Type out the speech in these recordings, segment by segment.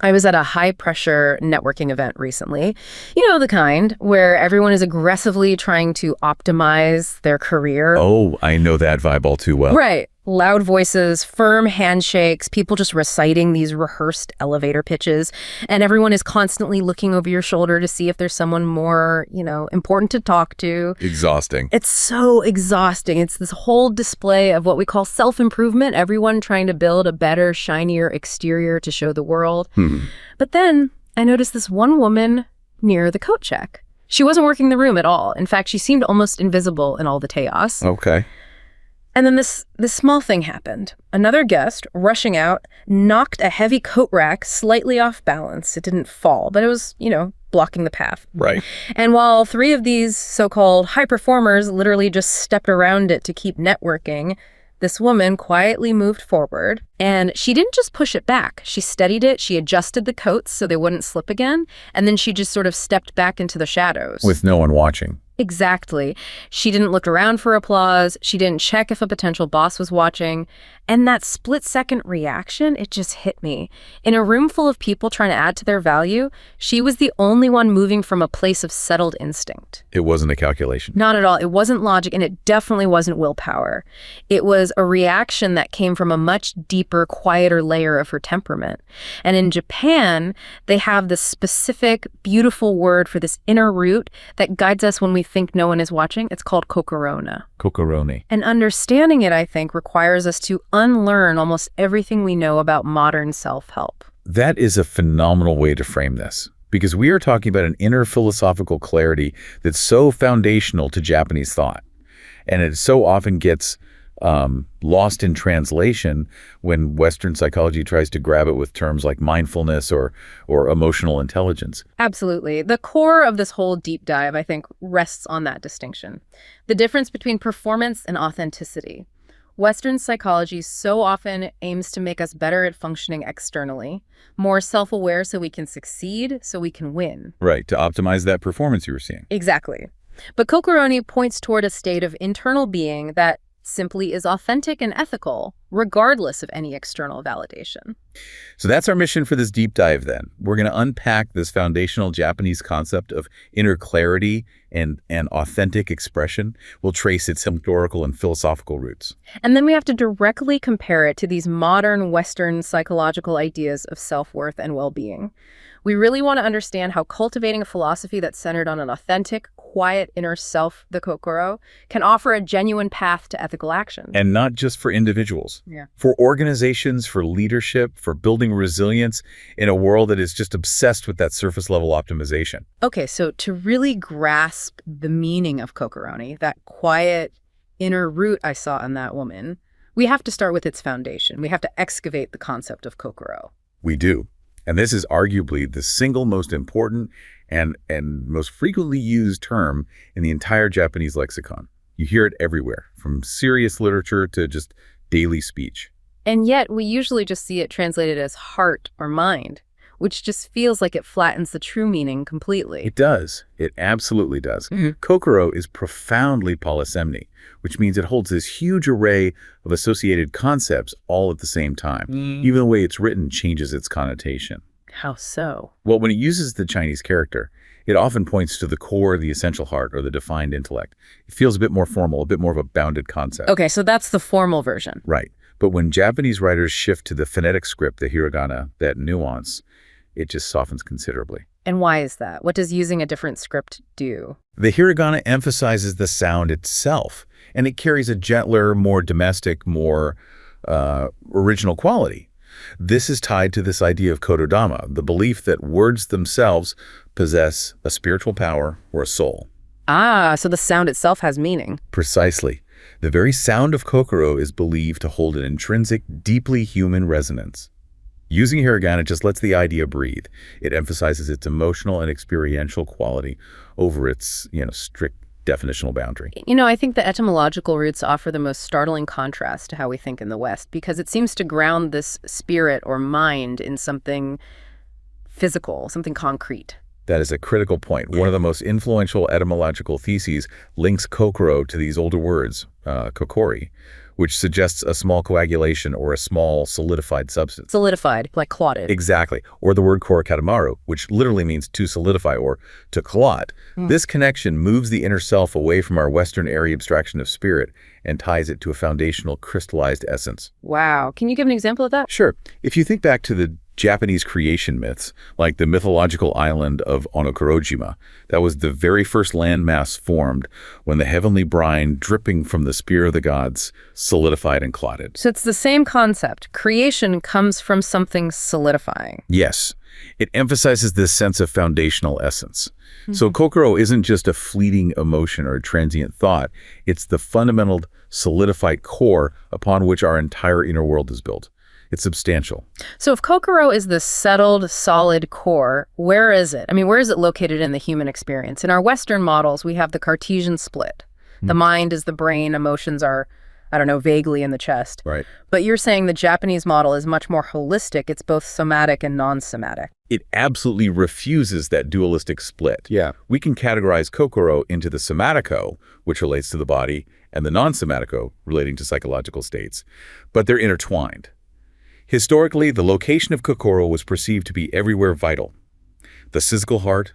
I was at a high-pressure networking event recently. You know, the kind where everyone is aggressively trying to optimize their career. Oh, I know that vibe all too well. Right. Loud voices, firm handshakes, people just reciting these rehearsed elevator pitches, and everyone is constantly looking over your shoulder to see if there's someone more, important to talk to. Exhausting. It's so exhausting. It's this whole display of what we call self-improvement, everyone trying to build a better, shinier exterior to show the world. But then I noticed this one woman near the coat check. She wasn't working the room at all. In fact, she seemed almost invisible in all the chaos. Okay. And then this small thing happened. Another guest, rushing out, knocked a heavy coat rack slightly off balance. It didn't fall, but it was, blocking the path. Right. And while 3 of these so-called high performers literally just stepped around it to keep networking, this woman quietly moved forward, and she didn't just push it back. She steadied it, she adjusted the coats so they wouldn't slip again, and then she just sort of stepped back into the shadows. With no one watching. Exactly. She didn't look around for applause. She didn't check if a potential boss was watching. And that split-second reaction, it just hit me. In a room full of people trying to add to their value, she was the only one moving from a place of settled instinct. It wasn't a calculation. Not at all. It wasn't logic, and it definitely wasn't willpower. It was a reaction that came from a much deeper, quieter layer of her temperament. And in Japan, they have this specific, beautiful word for this inner root that guides us when we think no one is watching. It's called kokorone. Kokorone. And understanding it, I think, requires us to unlearn almost everything we know about modern self-help. That is a phenomenal way to frame this, because we are talking about an inner philosophical clarity that's so foundational to Japanese thought. And it so often gets lost in translation when Western psychology tries to grab it with terms like mindfulness or emotional intelligence. Absolutely. The core of this whole deep dive, I think, rests on that distinction. The difference between performance and authenticity. Western psychology so often aims to make us better at functioning externally, more self-aware so we can succeed, so we can win. Right, to optimize that performance you were seeing. Exactly. But kokorone points toward a state of internal being that simply is authentic and ethical, regardless of any external validation. So that's our mission for this deep dive then. We're going to unpack this foundational Japanese concept of inner clarity and authentic expression. We'll trace its historical and philosophical roots. And then we have to directly compare it to these modern Western psychological ideas of self-worth and well-being. We really want to understand how cultivating a philosophy that's centered on an authentic, quiet inner self, the kokoro, can offer a genuine path to ethical action. And not just for individuals. Yeah. For organizations, for leadership, for building resilience in a world that is just obsessed with that surface level optimization. Okay, so to really grasp the meaning of kokorone, that quiet inner root I saw in that woman, we have to start with its foundation. We have to excavate the concept of kokoro. We do. And this is arguably the single most important and most frequently used term in the entire Japanese lexicon. You hear it everywhere, from serious literature to just daily speech. And yet we usually just see it translated as heart or mind, which just feels like it flattens the true meaning completely. It does. It absolutely does. Kokoro is profoundly polysemny, which means it holds this huge array of associated concepts all at the same time. Even the way it's written changes its connotation. How so? Well, when it uses the Chinese character, it often points to the core, the essential heart, or the defined intellect. It feels a bit more formal, a bit more of a bounded concept. Okay, so that's the formal version. Right. But when Japanese writers shift to the phonetic script, the hiragana, that nuance, it just softens considerably. And why is that? What does using a different script do? The hiragana emphasizes the sound itself, and it carries a gentler, more domestic, more original quality. This is tied to this idea of kododama, the belief that words themselves possess a spiritual power or a soul. Ah, so the sound itself has meaning. Precisely. The very sound of kokoro is believed to hold an intrinsic, deeply human resonance. Using hiragana just lets the idea breathe. It emphasizes its emotional and experiential quality over its, strict definitional boundary. I think the etymological roots offer the most startling contrast to how we think in the West, because it seems to ground this spirit or mind in something physical, something concrete. That is a critical point. One of the most influential etymological theses links kokoro to these older words, kokori, which suggests a small coagulation or a small solidified substance. Solidified, like clotted. Exactly. Or the word korakatamaru, which literally means to solidify or to clot. This connection moves the inner self away from our Western area abstraction of spirit and ties it to a foundational crystallized essence. Wow. Can you give an example of that? Sure. If you think back to the Japanese creation myths, like the mythological island of Onokorojima, that was the very first landmass formed when the heavenly brine dripping from the spear of the gods solidified and clotted. So it's the same concept. Creation comes from something solidifying. Yes. It emphasizes this sense of foundational essence. So kokoro isn't just a fleeting emotion or a transient thought. It's the fundamental solidified core upon which our entire inner world is built. It's substantial. So if kokoro is the settled, solid core, where is it? I mean, where is it located in the human experience? In our Western models, we have the Cartesian split. The mind is the brain, emotions are, I don't know, vaguely in the chest. Right. But you're saying the Japanese model is much more holistic. It's both somatic and non-somatic. It absolutely refuses that dualistic split. Yeah. We can categorize kokoro into the somatico, which relates to the body, and the non-somatico, relating to psychological states. But they're intertwined. Historically, the location of kokoro was perceived to be everywhere vital. The physical heart,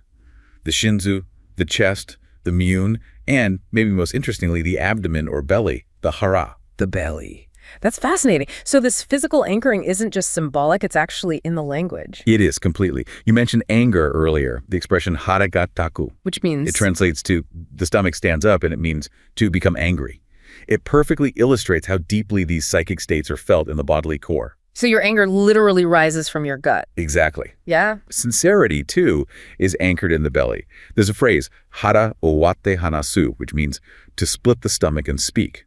the shinzu, the chest, the mune, and, maybe most interestingly, the abdomen or belly, the hara. The belly. That's fascinating. So this physical anchoring isn't just symbolic, it's actually in the language. It is, completely. You mentioned anger earlier, the expression hara ga taku. Which means? It translates to the stomach stands up, and it means to become angry. It perfectly illustrates how deeply these psychic states are felt in the bodily core. So your anger literally rises from your gut. Exactly. Yeah? Sincerity, too, is anchored in the belly. There's a phrase, hara owate hanasu, which means to split the stomach and speak.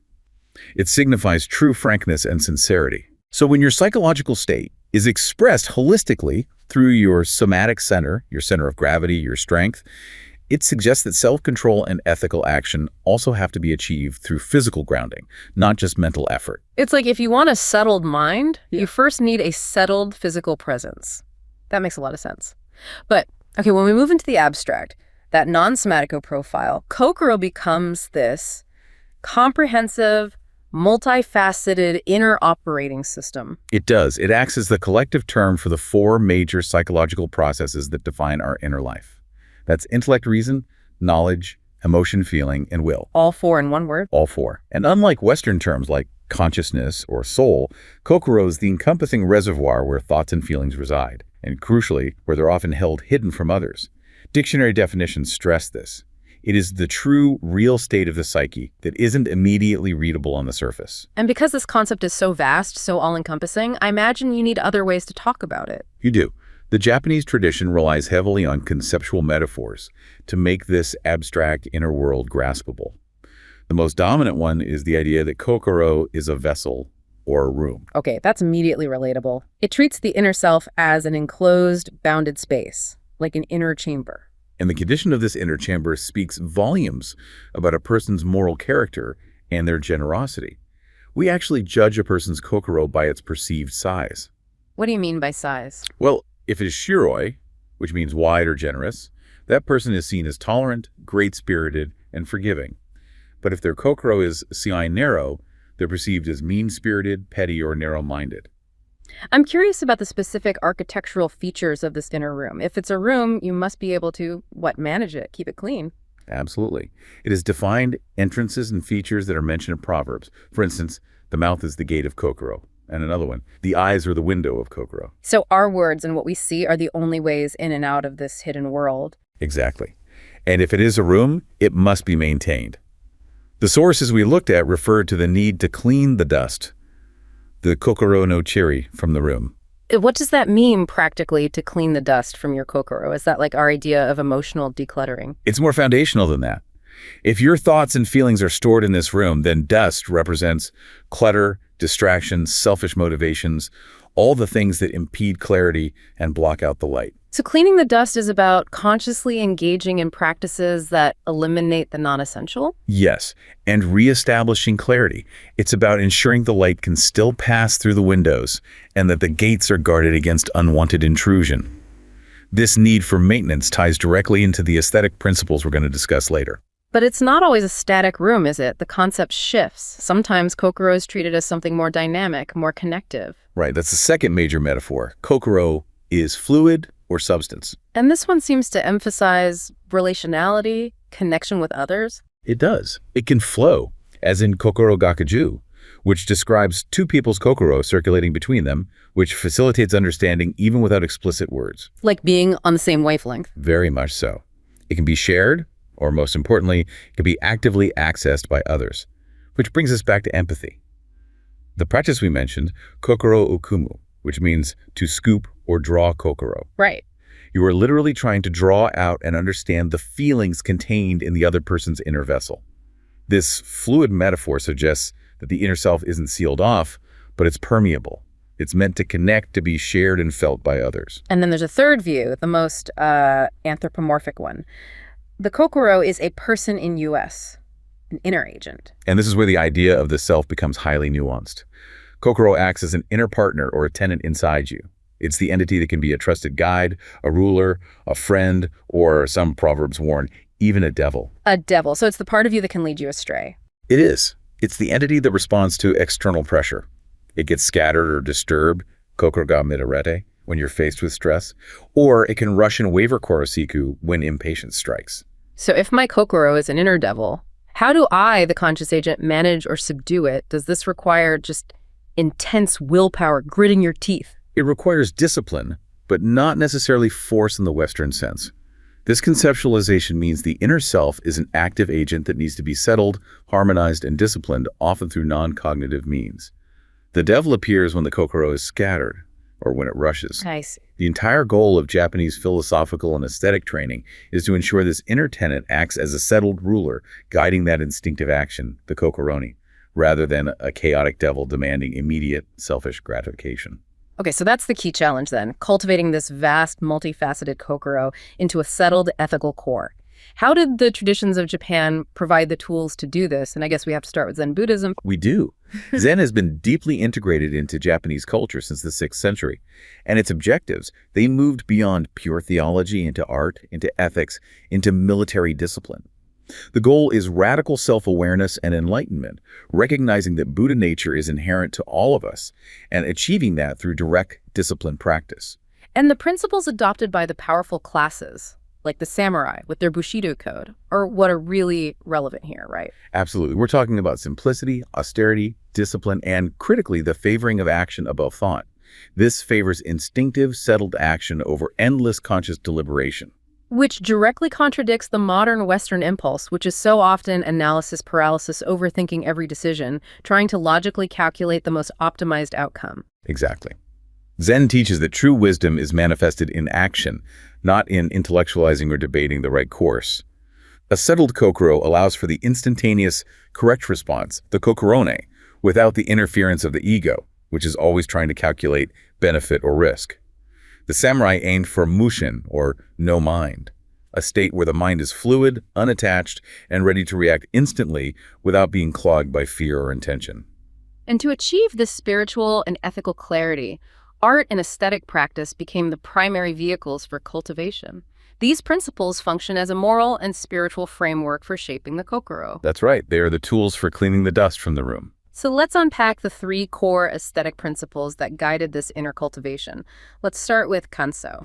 It signifies true frankness and sincerity. So when your psychological state is expressed holistically through your somatic center, your center of gravity, your strength, it suggests that self-control and ethical action also have to be achieved through physical grounding, not just mental effort. It's like if you want a settled mind, you first need a settled physical presence. That makes a lot of sense. But, okay, when we move into the abstract, that non-somatico profile, kokoro becomes this comprehensive, multifaceted inner operating system. It does. It acts as the collective term for the four major psychological processes that define our inner life. That's intellect, reason, knowledge, emotion, feeling, and will. All four in one word? All four. And unlike Western terms like consciousness or soul, kokoro is the encompassing reservoir where thoughts and feelings reside, and crucially, where they're often held hidden from others. Dictionary definitions stress this. It is the true, real state of the psyche that isn't immediately readable on the surface. And because this concept is so vast, so all-encompassing, I imagine you need other ways to talk about it. You do. The Japanese tradition relies heavily on conceptual metaphors to make this abstract inner world graspable. The most dominant one is the idea that kokoro is a vessel or a room. Okay, that's immediately relatable. It treats the inner self as an enclosed, bounded space, like an inner chamber. And the condition of this inner chamber speaks volumes about a person's moral character and their generosity. We actually judge a person's kokoro by its perceived size. What do you mean by size? Well, if it is shiroi, which means wide or generous, that person is seen as tolerant, great-spirited, and forgiving. But if their kokoro is siai narrow, they're perceived as mean-spirited, petty, or narrow-minded. I'm curious about the specific architectural features of this inner room. If it's a room, you must be able to, manage it, keep it clean. Absolutely. It has defined entrances and features that are mentioned in Proverbs. For instance, the mouth is the gate of kokoro. And another one, the eyes are the window of kokoro. So our words and what we see are the only ways in and out of this hidden world. Exactly. And if it is a room, it must be maintained. The sources we looked at referred to the need to clean the dust, the kokoro no chiri, from the room. What does that mean practically, to clean the dust from your kokoro? Is that like our idea of emotional decluttering? It's more foundational than that. If your thoughts and feelings are stored in this room, then dust represents clutter, distractions, selfish motivations, all the things that impede clarity and block out the light. So cleaning the dust is about consciously engaging in practices that eliminate the non-essential? Yes, and reestablishing clarity. It's about ensuring the light can still pass through the windows and that the gates are guarded against unwanted intrusion. This need for maintenance ties directly into the aesthetic principles we're going to discuss later. But it's not always a static room, is it? The concept shifts. Sometimes kokoro is treated as something more dynamic, more connective. Right, that's the second major metaphor. Kokoro is fluid or substance. And this one seems to emphasize relationality, connection with others. It does. It can flow, as in kokoro gakuju, which describes two people's kokoro circulating between them, which facilitates understanding even without explicit words. Like being on the same wavelength. Very much so. It can be shared, or most importantly, it can be actively accessed by others, which brings us back to empathy. The practice we mentioned, kokoro ukumu, which means to scoop or draw kokoro. Right. You are literally trying to draw out and understand the feelings contained in the other person's inner vessel. This fluid metaphor suggests that the inner self isn't sealed off, but it's permeable. It's meant to connect, to be shared and felt by others. And then there's a third view, the most anthropomorphic one. The kokoro is a person in us, an inner agent. And this is where the idea of the self becomes highly nuanced. Kokoro acts as an inner partner or a tenant inside you. It's the entity that can be a trusted guide, a ruler, a friend, or, some proverbs warn, even a devil. A devil. So it's the part of you that can lead you astray. It is. It's the entity that responds to external pressure. It gets scattered or disturbed, kokoro ga midarete, when you're faced with stress, or it can rush and waver korosiku when impatience strikes. So if my kokoro is an inner devil, how do I, the conscious agent, manage or subdue it? Does this require just intense willpower, gritting your teeth? It requires discipline, but not necessarily force in the Western sense. This conceptualization means the inner self is an active agent that needs to be settled, harmonized, and disciplined, often through non-cognitive means. The devil appears when the kokoro is scattered, or when it rushes. I see. The entire goal of Japanese philosophical and aesthetic training is to ensure this inner tenet acts as a settled ruler, guiding that instinctive action, the kokorone, rather than a chaotic devil demanding immediate, selfish gratification. Okay, so that's the key challenge then, cultivating this vast, multifaceted kokoro into a settled ethical core. How did the traditions of Japan provide the tools to do this? And I guess we have to start with Zen Buddhism. We do. Zen has been deeply integrated into Japanese culture since the 6th century. And its objectives, they moved beyond pure theology into art, into ethics, into military discipline. The goal is radical self-awareness and enlightenment, recognizing that Buddha nature is inherent to all of us, and achieving that through direct discipline practice. And the principles adopted by the powerful classes, like the samurai with their Bushido code, are what are really relevant here, right? Absolutely. We're talking about simplicity, austerity, discipline, and critically, the favoring of action above thought. This favors instinctive, settled action over endless conscious deliberation. Which directly contradicts the modern Western impulse, which is so often analysis paralysis, overthinking every decision, trying to logically calculate the most optimized outcome. Exactly. Zen teaches that true wisdom is manifested in action, not in intellectualizing or debating the right course. A settled kokoro allows for the instantaneous, correct response, the kokorone, without the interference of the ego, which is always trying to calculate benefit or risk. The samurai aimed for mushin, or no mind, a state where the mind is fluid, unattached, and ready to react instantly without being clogged by fear or intention. And to achieve this spiritual and ethical clarity, art and aesthetic practice became the primary vehicles for cultivation. These principles function as a moral and spiritual framework for shaping the kokoro. That's right. They are the tools for cleaning the dust from the room. So let's unpack the 3 core aesthetic principles that guided this inner cultivation. Let's start with Kanso.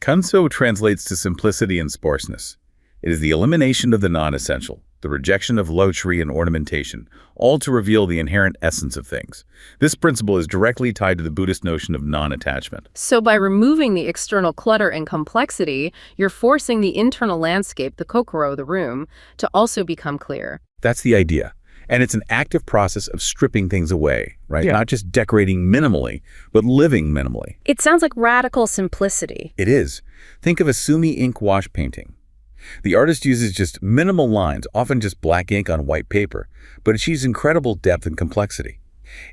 Kanso translates to simplicity and sparseness. It is the elimination of the non-essential, the rejection of luxury and ornamentation, all to reveal the inherent essence of things. This principle is directly tied to the Buddhist notion of non-attachment. So by removing the external clutter and complexity, you're forcing the internal landscape, the kokoro, the room, to also become clear. That's the idea. And it's an active process of stripping things away, right? Yeah. Not just decorating minimally, but living minimally. It sounds like radical simplicity. It is. Think of a sumi ink wash painting. The artist uses just minimal lines, often just black ink on white paper, but achieves incredible depth and complexity.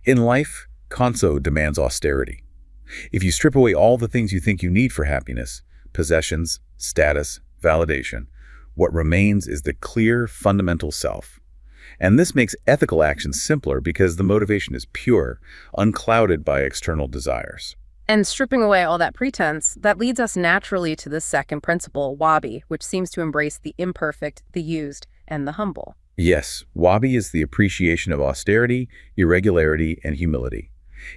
In life, Kanso demands austerity. If you strip away all the things you think you need for happiness, possessions, status, validation, what remains is the clear, fundamental self. And this makes ethical action simpler because the motivation is pure, unclouded by external desires. And stripping away all that pretense, that leads us naturally to the second principle, Wabi, which seems to embrace the imperfect, the used, and the humble. Yes, Wabi is the appreciation of austerity, irregularity, and humility.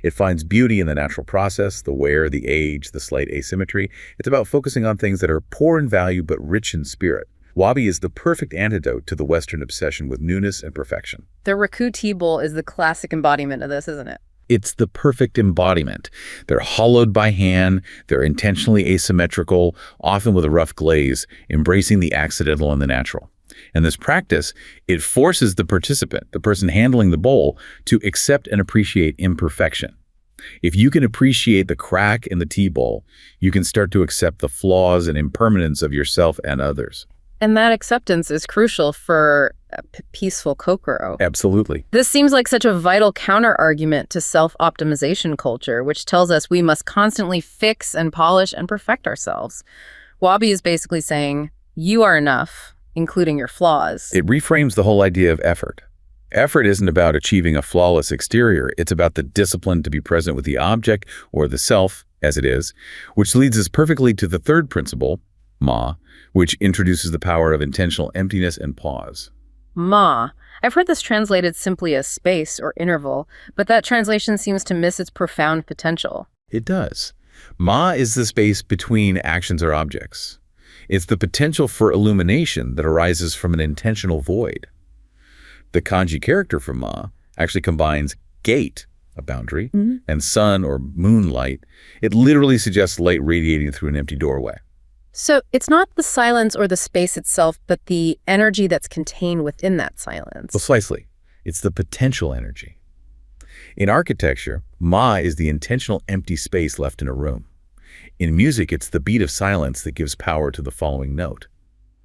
It finds beauty in the natural process, the wear, the age, the slight asymmetry. It's about focusing on things that are poor in value but rich in spirit. Wabi is the perfect antidote to the Western obsession with newness and perfection. The Raku tea bowl is the classic embodiment of this, isn't it? It's the perfect embodiment. They're hollowed by hand, they're intentionally asymmetrical, often with a rough glaze, embracing the accidental and the natural. And this practice, it forces the participant, the person handling the bowl, to accept and appreciate imperfection. If you can appreciate the crack in the tea bowl, you can start to accept the flaws and impermanence of yourself and others. And that acceptance is crucial for peaceful kokoro. Absolutely. This seems like such a vital counter-argument to self-optimization culture, which tells us we must constantly fix and polish and perfect ourselves. Wabi is basically saying, you are enough, including your flaws. It reframes the whole idea of effort. Effort isn't about achieving a flawless exterior. It's about the discipline to be present with the object or the self, as it is, which leads us perfectly to the third principle, Ma, which introduces the power of intentional emptiness and pause. Ma. I've heard this translated simply as space or interval, but that translation seems to miss its profound potential. It does. Ma is the space between actions or objects. It's the potential for illumination that arises from an intentional void. The kanji character for Ma actually combines gate, a boundary, and sun or moonlight. It literally suggests light radiating through an empty doorway. So it's not the silence or the space itself, but the energy that's contained within that silence. Precisely. It's the potential energy. In architecture, Ma is the intentional empty space left in a room. In music, it's the beat of silence that gives power to the following note.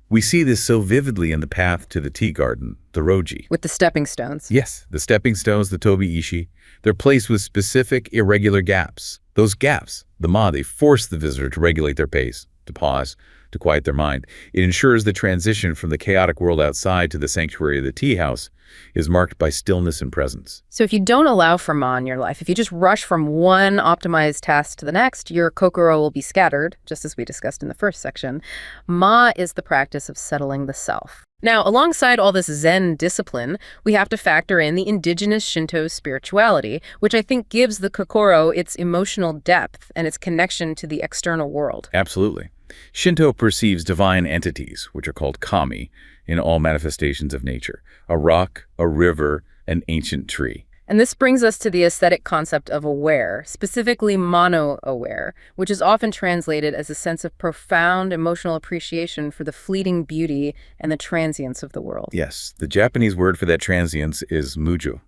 We see this so vividly in the path to the tea garden, the roji. With the stepping stones. Yes, the stepping stones, the tobi ishi, they're placed with specific, irregular gaps. Those gaps, the Ma, they force the visitor to regulate their pace, to pause, to quiet their mind. It ensures the transition from the chaotic world outside to the sanctuary of the tea house is marked by stillness and presence. So if you don't allow for Ma in your life, if you just rush from one optimized task to the next, your kokoro will be scattered, just as we discussed in the first section. Ma is the practice of settling the self. Now, alongside all this Zen discipline, we have to factor in the indigenous Shinto spirituality, which I think gives the kokoro its emotional depth and its connection to the external world. Absolutely. Shinto perceives divine entities, which are called kami, in all manifestations of nature: a rock, a river, an ancient tree. And this brings us to the aesthetic concept of aware, specifically mono-aware, which is often translated as a sense of profound emotional appreciation for the fleeting beauty and the transience of the world. Yes, the Japanese word for that transience is mujo.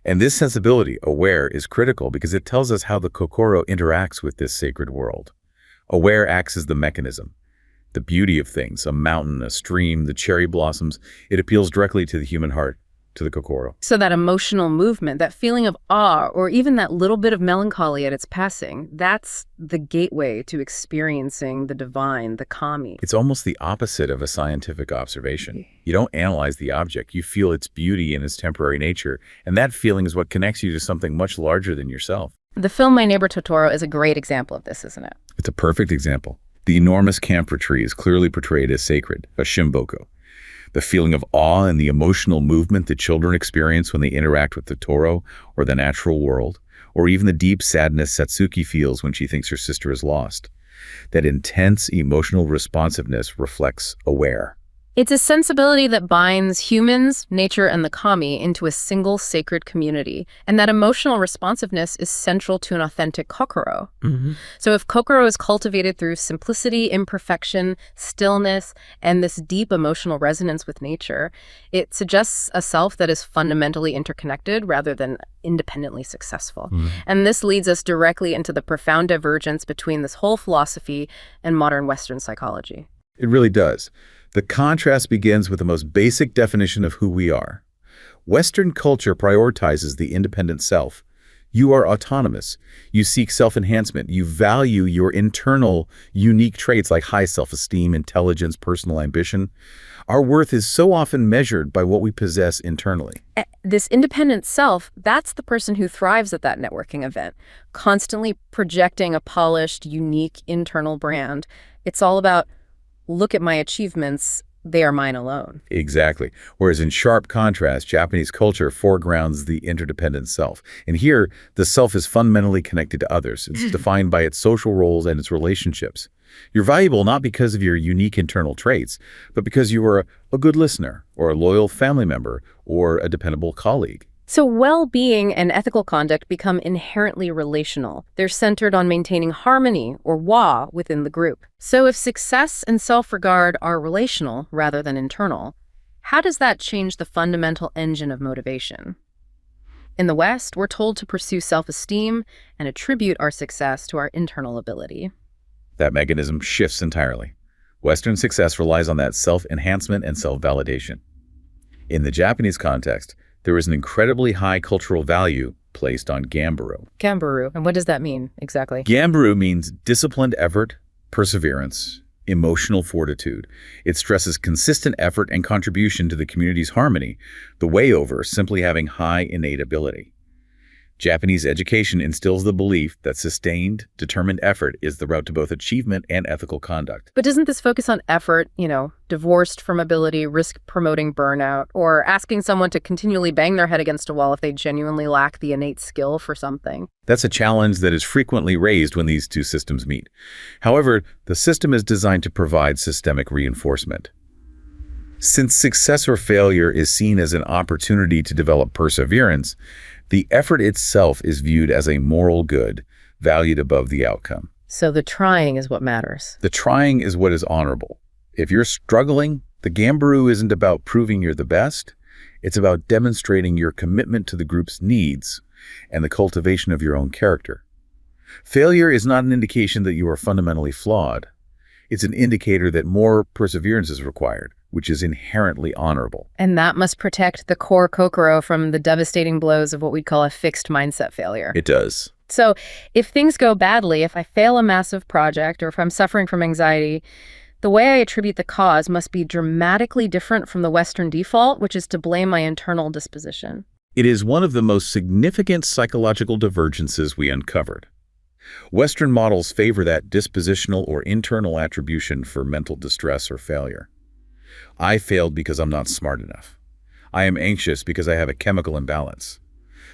And this sensibility, aware, is critical because it tells us how the kokoro interacts with this sacred world. Aware acts as the mechanism. The beauty of things, a mountain, a stream, the cherry blossoms, it appeals directly to the human heart, to the kokoro. So that emotional movement, that feeling of awe, or even that little bit of melancholy at its passing, that's the gateway to experiencing the divine, the kami. It's almost the opposite of a scientific observation. You don't analyze the object, you feel its beauty and its temporary nature, and that feeling is what connects you to something much larger than yourself. The film My Neighbor Totoro is a great example of this, isn't it? It's a perfect example. The enormous camphor tree is clearly portrayed as sacred, a shimboko. The feeling of awe and the emotional movement that children experience when they interact with the Toro or the natural world, or even the deep sadness Satsuki feels when she thinks her sister is lost. That intense emotional responsiveness reflects aware. It's a sensibility that binds humans, nature, and the kami into a single sacred community, and that emotional responsiveness is central to an authentic kokoro. So if kokoro is cultivated through simplicity, imperfection, stillness, and this deep emotional resonance with nature, it suggests a self that is fundamentally interconnected rather than independently successful. And this leads us directly into the profound divergence between this whole philosophy and modern Western psychology. It really does. The contrast begins with the most basic definition of who we are. Western culture prioritizes the independent self. You are autonomous. You seek self-enhancement. You value your internal, unique traits like high self-esteem, intelligence, personal ambition. Our worth is so often measured by what we possess internally. This independent self, that's the person who thrives at that networking event, constantly projecting a polished, unique internal brand. It's all about, look at my achievements, they are mine alone. Exactly. Whereas in sharp contrast, Japanese culture foregrounds the interdependent self. And here, the self is fundamentally connected to others. It's defined by its social roles and its relationships. You're valuable not because of your unique internal traits, but because you are a good listener, or a loyal family member, or a dependable colleague. So well-being and ethical conduct become inherently relational. They're centered on maintaining harmony, or wa, within the group. So if success and self-regard are relational rather than internal, how does that change the fundamental engine of motivation? In the West, we're told to pursue self-esteem and attribute our success to our internal ability. That mechanism shifts entirely. Western success relies on that self-enhancement and self-validation. In the Japanese context, there is an incredibly high cultural value placed on gambaru. Gambaru, and what does that mean exactly? Gambaru means disciplined effort, perseverance, emotional fortitude. It stresses consistent effort and contribution to the community's harmony, the way over simply having high innate ability. Japanese education instills the belief that sustained, determined effort is the route to both achievement and ethical conduct. But doesn't this focus on effort, divorced from ability, risk promoting burnout, or asking someone to continually bang their head against a wall if they genuinely lack the innate skill for something? That's a challenge that is frequently raised when these two systems meet. However, the system is designed to provide systemic reinforcement. Since success or failure is seen as an opportunity to develop perseverance, the effort itself is viewed as a moral good, valued above the outcome. So the trying is what matters. The trying is what is honorable. If you're struggling, the gambaru isn't about proving you're the best. It's about demonstrating your commitment to the group's needs and the cultivation of your own character. Failure is not an indication that you are fundamentally flawed. It's an indicator that more perseverance is required, which is inherently honorable. And that must protect the core kokoro from the devastating blows of what we'd call a fixed mindset failure. It does. So if things go badly, if I fail a massive project, or if I'm suffering from anxiety, the way I attribute the cause must be dramatically different from the Western default, which is to blame my internal disposition. It is one of the most significant psychological divergences we uncovered. Western models favor that dispositional or internal attribution for mental distress or failure. I failed because I'm not smart enough. I am anxious because I have a chemical imbalance.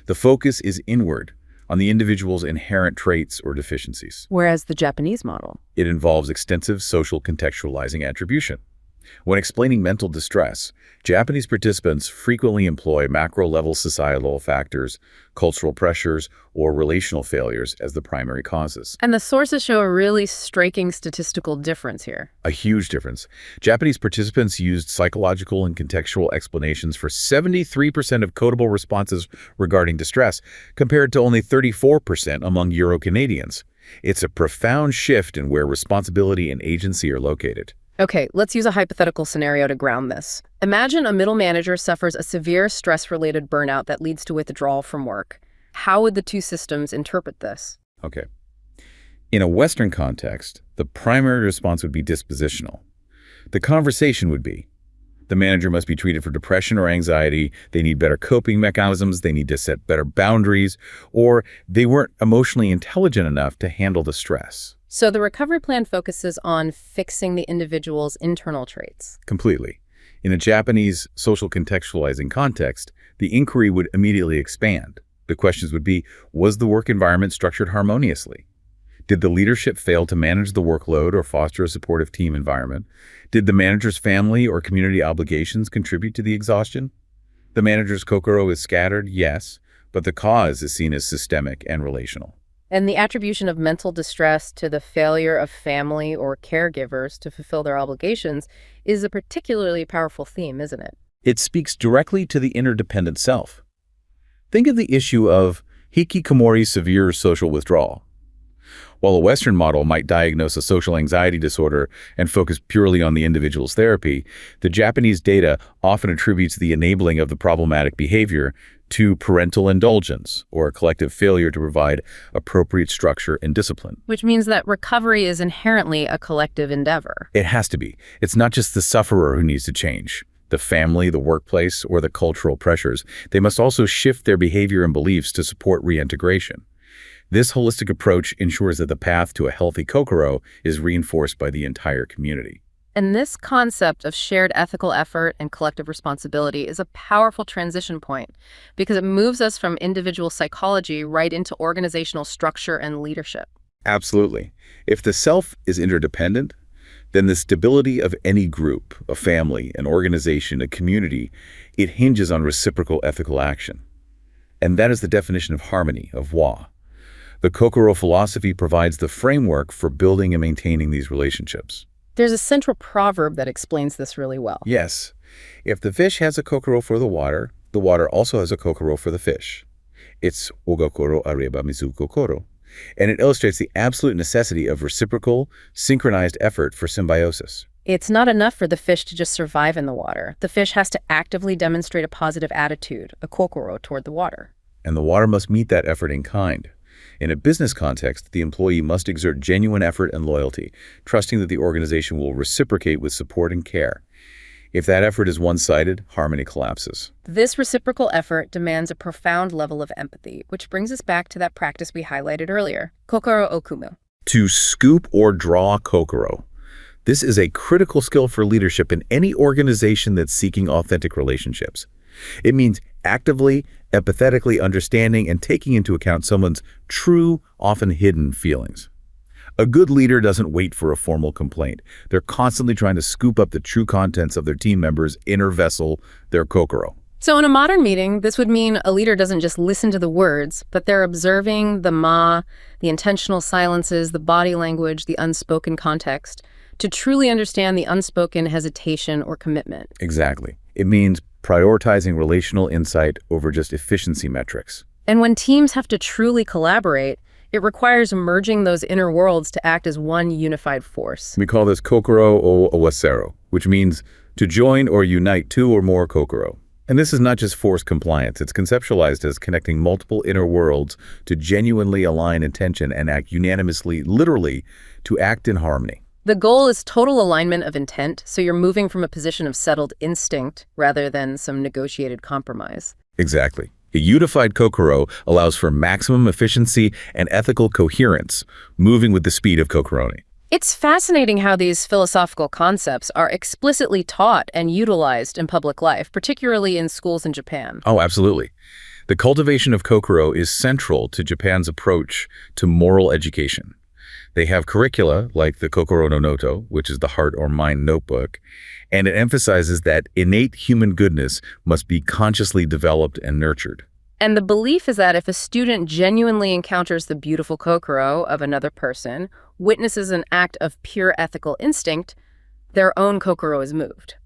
The focus is inward, on the individual's inherent traits or deficiencies. Whereas the Japanese model, it involves extensive social contextualizing attribution. When explaining mental distress, Japanese participants frequently employ macro-level societal factors, cultural pressures, or relational failures as the primary causes. And the sources show a really striking statistical difference here. A huge difference. Japanese participants used psychological and contextual explanations for 73% of codable responses regarding distress, compared to only 34% among Euro-Canadians. It's a profound shift in where responsibility and agency are located. Okay, let's use a hypothetical scenario to ground this. Imagine a middle manager suffers a severe stress-related burnout that leads to withdrawal from work. How would the two systems interpret this? Okay. In a Western context, the primary response would be dispositional. The conversation would be, the manager must be treated for depression or anxiety, they need better coping mechanisms, they need to set better boundaries, or they weren't emotionally intelligent enough to handle the stress. So the recovery plan focuses on fixing the individual's internal traits. Completely. In a Japanese social contextualizing context, the inquiry would immediately expand. The questions would be, was the work environment structured harmoniously? Did the leadership fail to manage the workload or foster a supportive team environment? Did the manager's family or community obligations contribute to the exhaustion? The manager's kokoro is scattered, yes, but the cause is seen as systemic and relational. And the attribution of mental distress to the failure of family or caregivers to fulfill their obligations is a particularly powerful theme, isn't it? It speaks directly to the interdependent self. Think of the issue of hikikomori, severe social withdrawal. While a Western model might diagnose a social anxiety disorder and focus purely on the individual's therapy, the Japanese data often attributes the enabling of the problematic behavior to parental indulgence or a collective failure to provide appropriate structure and discipline. Which means that recovery is inherently a collective endeavor. It has to be. It's not just the sufferer who needs to change. The family, the workplace, or the cultural pressures. They must also shift their behavior and beliefs to support reintegration. This holistic approach ensures that the path to a healthy kokoro is reinforced by the entire community. And this concept of shared ethical effort and collective responsibility is a powerful transition point because it moves us from individual psychology right into organizational structure and leadership. Absolutely. If the self is interdependent, then the stability of any group, a family, an organization, a community, it hinges on reciprocal ethical action. And that is the definition of harmony, of Wa. The Kokoro philosophy provides the framework for building and maintaining these relationships. There's a central proverb that explains this really well. Yes. If the fish has a kokoro for the water also has a kokoro for the fish. It's ogakoro areba mizu kokoro. And it illustrates the absolute necessity of reciprocal, synchronized effort for symbiosis. It's not enough for the fish to just survive in the water. The fish has to actively demonstrate a positive attitude, a kokoro, toward the water. And the water must meet that effort in kind. In a business context, the employee must exert genuine effort and loyalty, trusting that the organization will reciprocate with support and care. If that effort is one-sided, harmony collapses. This reciprocal effort demands a profound level of empathy, which brings us back to that practice we highlighted earlier, kokoro okumu. To scoop or draw kokoro. This is a critical skill for leadership in any organization that's seeking authentic relationships. It means actively, empathetically understanding and taking into account someone's true, often hidden feelings. A good leader doesn't wait for a formal complaint. They're constantly trying to scoop up the true contents of their team members' inner vessel, their kokoro. So in a modern meeting, this would mean a leader doesn't just listen to the words, but they're observing the the intentional silences, the body language, the unspoken context, to truly understand the unspoken hesitation or commitment. Exactly. It means prioritizing relational insight over just efficiency metrics. And when teams have to truly collaborate, it requires merging those inner worlds to act as one unified force. We call this kokoro o owasero, which means to join or unite two or more kokoro. And this is not just force compliance. It's conceptualized as connecting multiple inner worlds to genuinely align intention and act unanimously, literally, to act in harmony. The goal is total alignment of intent, so you're moving from a position of settled instinct rather than some negotiated compromise. Exactly. A unified kokoro allows for maximum efficiency and ethical coherence, moving with the speed of kokorone. It's fascinating how these philosophical concepts are explicitly taught and utilized in public life, particularly in schools in Japan. Oh, absolutely. The cultivation of kokoro is central to Japan's approach to moral education. They have curricula like the Kokoro no Noto, which is the heart or mind notebook, and it emphasizes that innate human goodness must be consciously developed and nurtured. And the belief is that if a student genuinely encounters the beautiful kokoro of another person, witnesses an act of pure ethical instinct, their own kokoro is moved.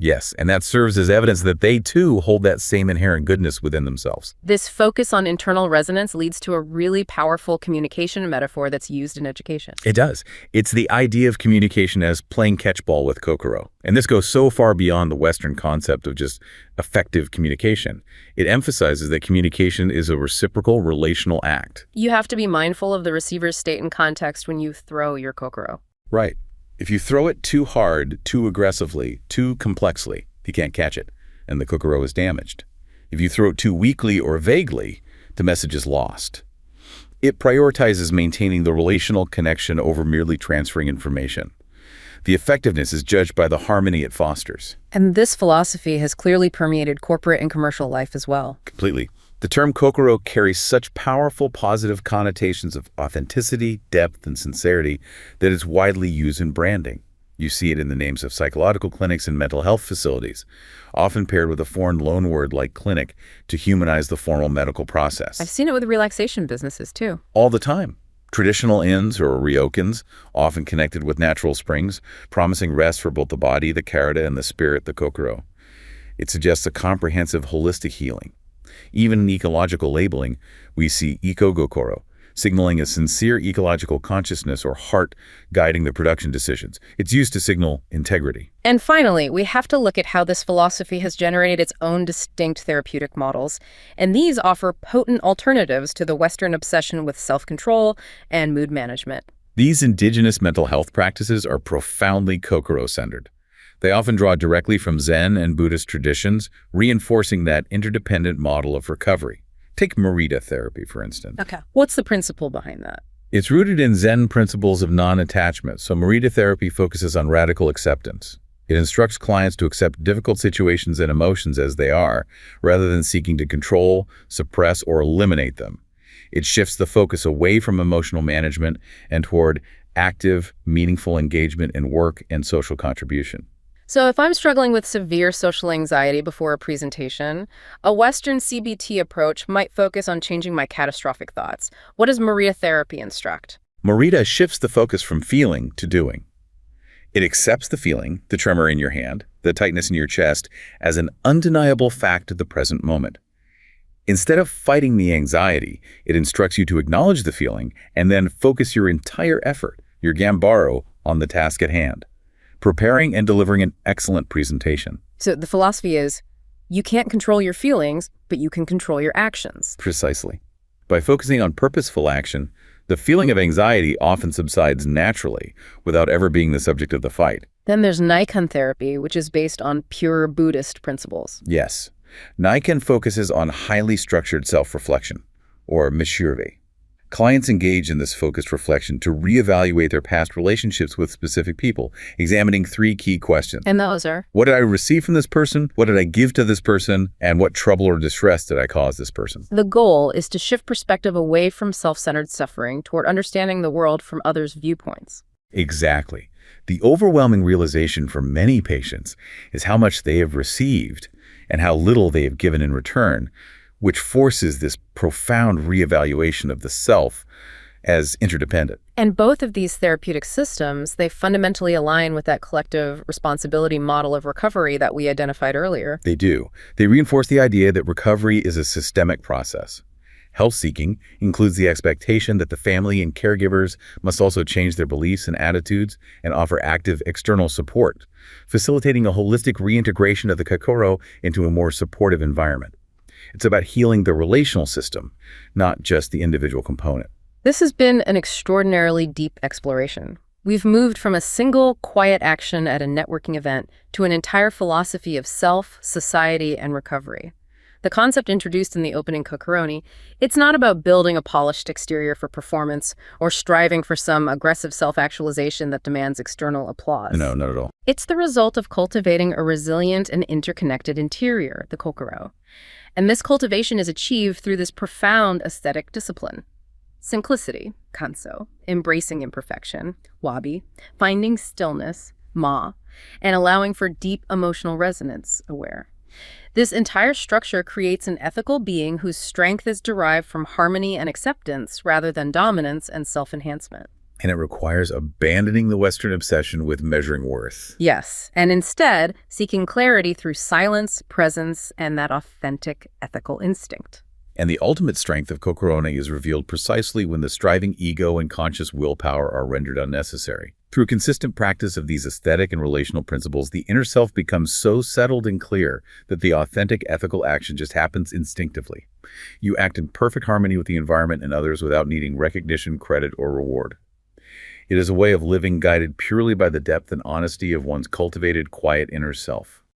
Yes, and that serves as evidence that they too hold that same inherent goodness within themselves. This focus on internal resonance leads to a really powerful communication metaphor that's used in education. It does. It's the idea of communication as playing catchball with kokoro. And this goes so far beyond the Western concept of just effective communication. It emphasizes that communication is a reciprocal relational act. You have to be mindful of the receiver's state and context when you throw your kokoro. Right. If you throw it too hard, too aggressively, too complexly, you can't catch it, and the kokoro is damaged. If you throw it too weakly or vaguely, the message is lost. It prioritizes maintaining the relational connection over merely transferring information. The effectiveness is judged by the harmony it fosters. And this philosophy has clearly permeated corporate and commercial life as well. Completely. The term kokoro carries such powerful positive connotations of authenticity, depth, and sincerity that it's widely used in branding. You see it in the names of psychological clinics and mental health facilities, often paired with a foreign loanword like clinic to humanize the formal medical process. I've seen it with relaxation businesses too. All the time. Traditional inns or ryokans, often connected with natural springs, promising rest for both the body, the karada, and the spirit, the kokoro. It suggests a comprehensive holistic healing. Even in ecological labeling, we see eco-kokoro, signaling a sincere ecological consciousness or heart guiding the production decisions. It's used to signal integrity. And finally, we have to look at how this philosophy has generated its own distinct therapeutic models, and these offer potent alternatives to the Western obsession with self-control and mood management. These indigenous mental health practices are profoundly kokoro-centered. They often draw directly from Zen and Buddhist traditions, reinforcing that interdependent model of recovery. Take Morita therapy, for instance. Okay. What's the principle behind that? It's rooted in Zen principles of non-attachment, so Morita therapy focuses on radical acceptance. It instructs clients to accept difficult situations and emotions as they are, rather than seeking to control, suppress, or eliminate them. It shifts the focus away from emotional management and toward active, meaningful engagement in work and social contribution. So if I'm struggling with severe social anxiety before a presentation, a Western CBT approach might focus on changing my catastrophic thoughts. What does Morita therapy instruct? Morita shifts the focus from feeling to doing. It accepts the feeling, the tremor in your hand, the tightness in your chest, as an undeniable fact of the present moment. Instead of fighting the anxiety, it instructs you to acknowledge the feeling and then focus your entire effort, your gambaro, on the task at hand, preparing and delivering an excellent presentation. So the philosophy is, you can't control your feelings, but you can control your actions. Precisely. By focusing on purposeful action, the feeling of anxiety often subsides naturally without ever being the subject of the fight. Then there's Nikan therapy, which is based on pure Buddhist principles. Yes. Nikan focuses on highly structured self-reflection, or mishirve. Clients engage in this focused reflection to reevaluate their past relationships with specific people, examining 3 key questions. And those are? What did I receive from this person? What did I give to this person? And what trouble or distress did I cause this person? The goal is to shift perspective away from self-centered suffering toward understanding the world from others' viewpoints. Exactly. The overwhelming realization for many patients is how much they have received and how little they have given in return, which forces this profound reevaluation of the self as interdependent. And both of these therapeutic systems, they fundamentally align with that collective responsibility model of recovery that we identified earlier. They do. They reinforce the idea that recovery is a systemic process. Health-seeking includes the expectation that the family and caregivers must also change their beliefs and attitudes and offer active external support, facilitating a holistic reintegration of the kokoro into a more supportive environment. It's about healing the relational system, not just the individual component. This has been an extraordinarily deep exploration. We've moved from a single quiet action at a networking event to an entire philosophy of self, society, and recovery. The concept introduced in the opening kokorone, it's not about building a polished exterior for performance or striving for some aggressive self-actualization that demands external applause. No, not at all. It's the result of cultivating a resilient and interconnected interior, the kokoro. And this cultivation is achieved through this profound aesthetic discipline. Simplicity, Kanso, embracing imperfection, Wabi, finding stillness, Ma, and allowing for deep emotional resonance, aware. This entire structure creates an ethical being whose strength is derived from harmony and acceptance rather than dominance and self-enhancement. And it requires abandoning the Western obsession with measuring worth. Yes, and instead seeking clarity through silence, presence, and that authentic ethical instinct. And the ultimate strength of kokorone is revealed precisely when the striving ego and conscious willpower are rendered unnecessary. Through consistent practice of these aesthetic and relational principles, the inner self becomes so settled and clear that the authentic ethical action just happens instinctively. You act in perfect harmony with the environment and others without needing recognition, credit, or reward. It is a way of living guided purely by the depth and honesty of one's cultivated, quiet inner self.